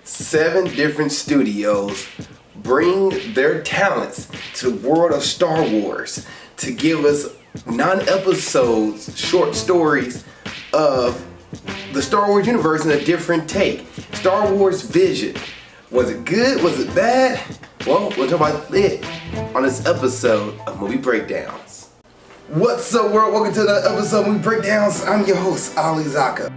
7 different studios bring their talents to the world of Star Wars to give us 9 episodes, short stories of the Star Wars universe in a different take. Star Wars Vision. Was it good? Was it bad? Well, we'll talk about it on this episode of Movie Breakdowns. What's up, world? Welcome to another episode of Movie Breakdowns. I'm your host, Zakka.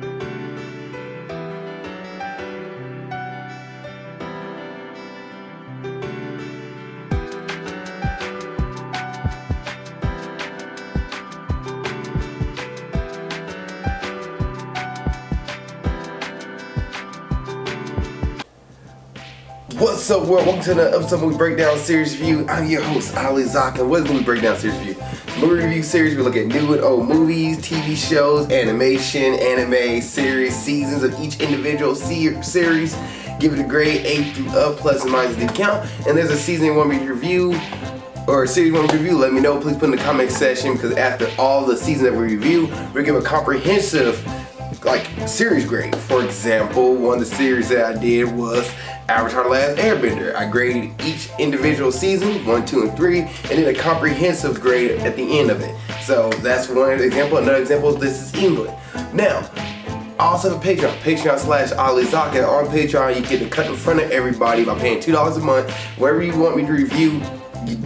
What's up, world? Welcome to another episode of Movie Breakdown Series Review. I'm your host, Zakka. What is Movie Breakdown Series Review? Movie review series, we look at new and old movies, TV shows, animation, anime, series, seasons of each individual series. Give it a grade A through up, plus and minus the count. And there's a season you want me to review, or a series you want me to review, let me know. Please put in the comment section, because after all the seasons that we review, we're giving a comprehensive series grade. For example, one of the series that I did was Avatar: The Last Airbender. I graded each individual season, 1, 2, and 3, and then a comprehensive grade at the end of it. So that's one example. Another example, this is England. Now, I also have a Patreon, patreon.com/AliZakka. On Patreon, you get to cut in front of everybody by paying $2 a month. Whatever you want me to review, you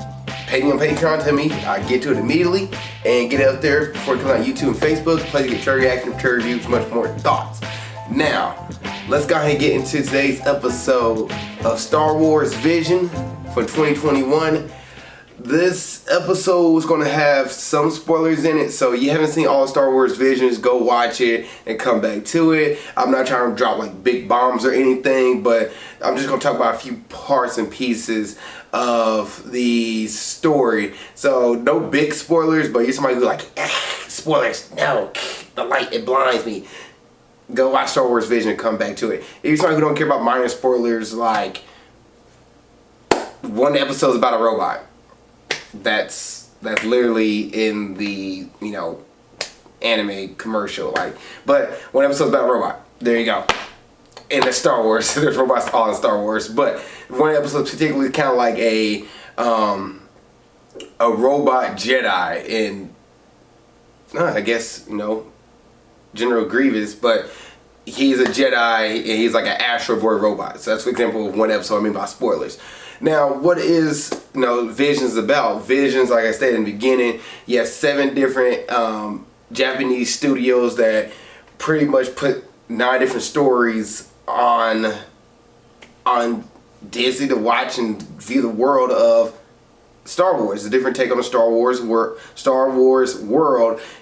pay me on Patreon, tell me, I get to it immediately and get it up there before it comes out on YouTube and Facebook. Plus you get trailer reaction, trailer reviews, much more thoughts. Now, let's go ahead and get into today's episode of Star Wars Vision for 2021. This episode is going to have some spoilers in it, so you haven't seen all Star Wars Visions, go watch it and come back to it. I'm not trying to drop big bombs or anything, but I'm just going to talk about a few parts and pieces of the story. So no big spoilers, but you're somebody who's spoilers, no, the light, it blinds me. Go watch Star Wars Vision and come back to it. If you're somebody who don't care about minor spoilers, like one episode is about a robot. That's literally in the anime commercial. But one episode is about a robot. There you go. And it's Star Wars. There's robots all in Star Wars. But one episode particularly kind of like a robot Jedi in I guess General Grievous, but he's a Jedi and he's like an Astro Boy robot. So that's an example of one episode I mean by spoilers. Now, what is Visions about? Visions, like I said in the beginning, you have 7 different Japanese studios that pretty much put 9 different stories on Disney to watch and view the world of Star Wars. A different take on the Star Wars world,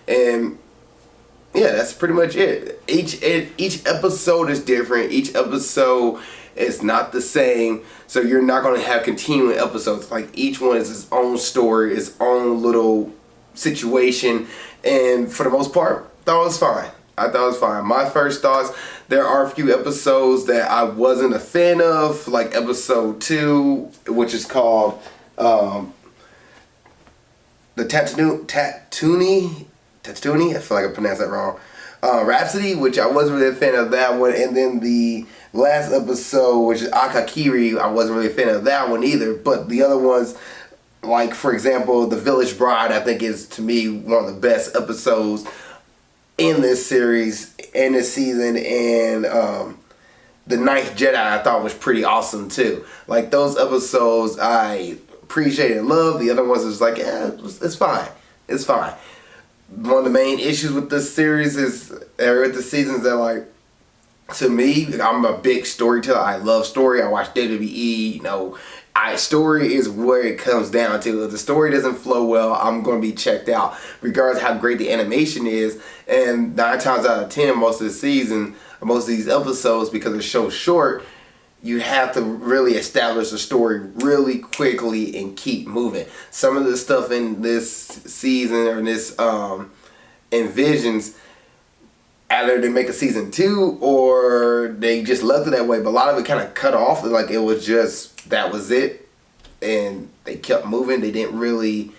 and yeah, that's pretty much it. Each episode is different. Each episode is not the same. So you're not going to have continuing episodes. Each one is its own story, its own little situation. And for the most part, I thought it was fine. I thought it was fine. My first thoughts, there are a few episodes that I wasn't a fan of, like episode 2, which is called the Tatooine, I feel like I pronounced that wrong. Rhapsody, which I wasn't really a fan of that one. And then the last episode, which is Akakiri, I wasn't really a fan of that one either. But the other ones, like for example, The Village Bride, I think is to me one of the best episodes in this series, in this season. And The Ninth Jedi I thought was pretty awesome too. Those episodes I appreciate and love. The other ones is it's fine. It's fine. One of the main issues with this series is, with the seasons, that to me, I'm a big storyteller. I love story. I watch WWE. Story is where it comes down to. If the story doesn't flow well, I'm going to be checked out, regardless of how great the animation is. And 9 times out of 10, most of the season, most of these episodes, because they're so short, you have to really establish the story really quickly and keep moving. Some of the stuff in this season or in this in Visions, either they make a season 2 or they just left it that way. But a lot of it kind of cut off. It was just, that was it. And they kept moving. They didn't really,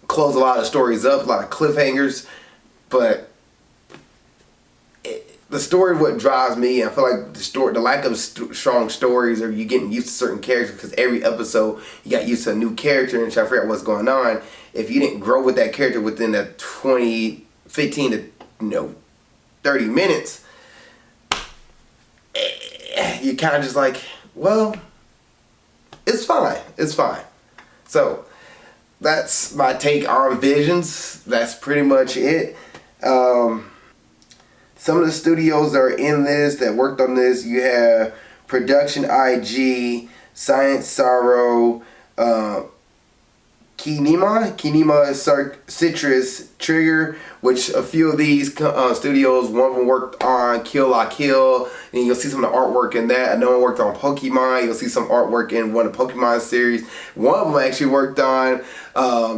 close a lot of stories up, a lot of cliffhangers. But the story what drives me. I feel like the lack of strong stories, or you getting used to certain characters, because every episode you got used to a new character and trying to figure out what's going on. If you didn't grow with that character within the 15 to 30 minutes, you kind of just like, well, it's fine. So that's my take on Visions. That's pretty much it. Some of the studios that are in this, that worked on this, you have Production IG, Science Sorrow, Kinema, Citrus, Trigger, which a few of these studios, one of them worked on Kill La Kill, and you'll see some of the artwork in that. Another one worked on Pokemon. You'll see some artwork in one of the Pokemon series. One of them actually worked on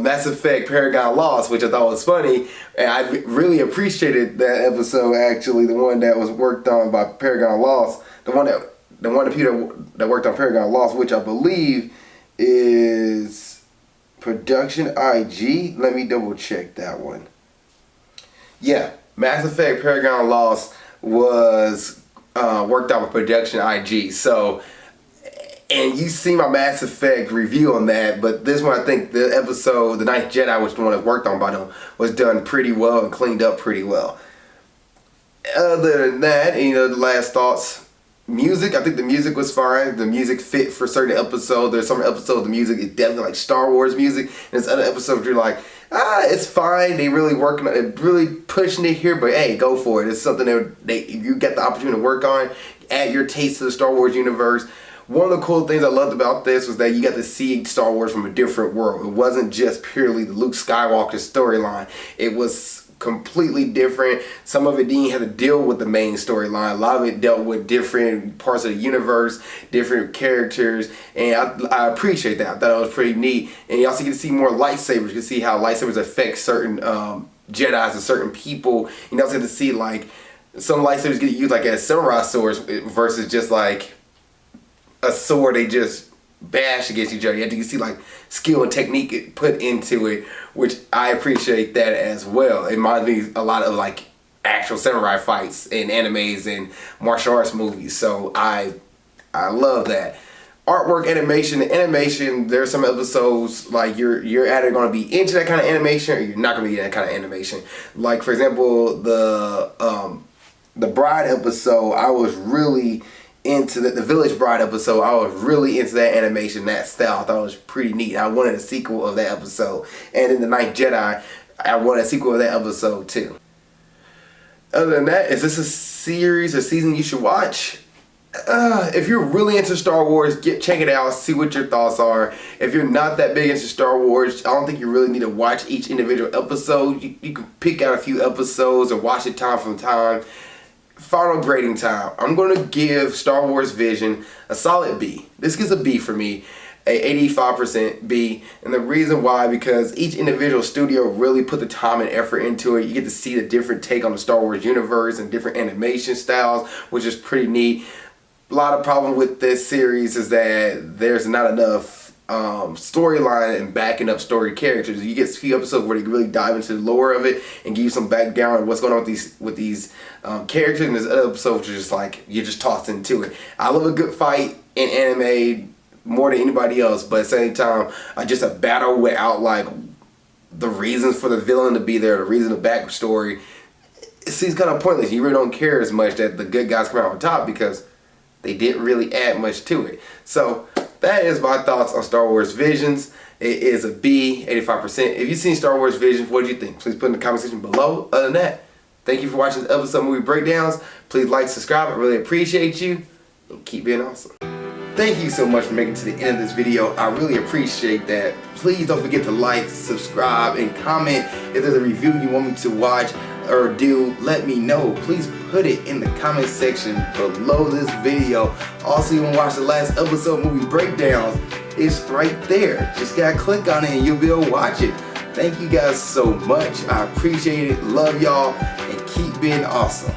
Mass Effect Paragon Lost, which I thought was funny, and I really appreciated that episode, actually, the one that was worked on by Paragon Lost, the one of people that worked on Paragon Lost, which I believe is Production IG. Let me double check that one. Yeah, Mass Effect Paragon Lost was worked out with Production IG. So, and you see my Mass Effect review on that, but this one, I think the episode, The Ninth Jedi, which is the one that worked on by them, was done pretty well and cleaned up pretty well. Other than that, the last thoughts. Music, I think the music was fine. The music fit for certain episodes. There's some episodes the music is definitely like Star Wars music, and there's other episodes you're like, it's fine. They really working on it, really pushing it here, but hey, go for it. It's something that you get the opportunity to work on, add your taste to the Star Wars universe. One of the cool things I loved about this was that you got to see Star Wars from a different world. It wasn't just purely the Luke Skywalker storyline. It was completely different. Some of it didn't have to deal with the main storyline. A lot of it dealt with different parts of the universe, different characters, and I appreciate that. I thought it was pretty neat. And you also get to see more lightsabers. You can see how lightsabers affect certain Jedis and certain people. You also get to see like some lightsabers get used like as samurai swords versus just like a sword they just bash against each other. You have to see like skill and technique put into it, which I appreciate that as well. It reminds me a lot of like actual samurai fights in animes and martial arts movies. So I love that. Artwork, animation, there's some episodes like you're either going to be into that kind of animation or you're not going to be in that kind of animation. Like for example, the Bride episode, I was really into the Village Bride episode. I was really into that animation, that style. I thought it was pretty neat. I wanted a sequel of that episode. And in The Ninth Jedi, I wanted a sequel of that episode too. Other than that, is this a series or season you should watch? If you're really into Star Wars, check it out, see what your thoughts are. If you're not that big into Star Wars, I don't think you really need to watch each individual episode. You can pick out a few episodes or watch it time from time. Final grading time. I'm going to give Star Wars Vision a solid B. This gets a B for me, a 85% B. And the reason why, because each individual studio really put the time and effort into it. You get to see the different take on the Star Wars universe and different animation styles, which is pretty neat. A lot of problem with this series is that there's not enough storyline and backing up story characters. You get a few episodes where they really dive into the lore of it and give you some background on what's going on with these characters, and there's other episodes you're just like, you're just tossed into it. I love a good fight in anime more than anybody else, but at the same time, just a battle without like the reasons for the villain to be there, the reason, the backstory, it seems kind of pointless. You really don't care as much that the good guys come out on top because they didn't really add much to it. So that is my thoughts on Star Wars Visions. It is a B, 85%. If you've seen Star Wars Visions, what do you think? Please put in the comment section below. Other than that, thank you for watching this episode of Movie Breakdowns. Please like, subscribe. I really appreciate you. And keep being awesome. Thank you so much for making it to the end of this video. I really appreciate that. Please don't forget to like, subscribe, and comment. If there's a review you want me to watch or do, let me know. Please put it in the comment section below this video. Also, you want to watch the last episode of Movie Breakdowns, it's right there. Just gotta click on it and you'll be able to watch it. Thank you guys so much. I appreciate it. Love y'all and keep being awesome.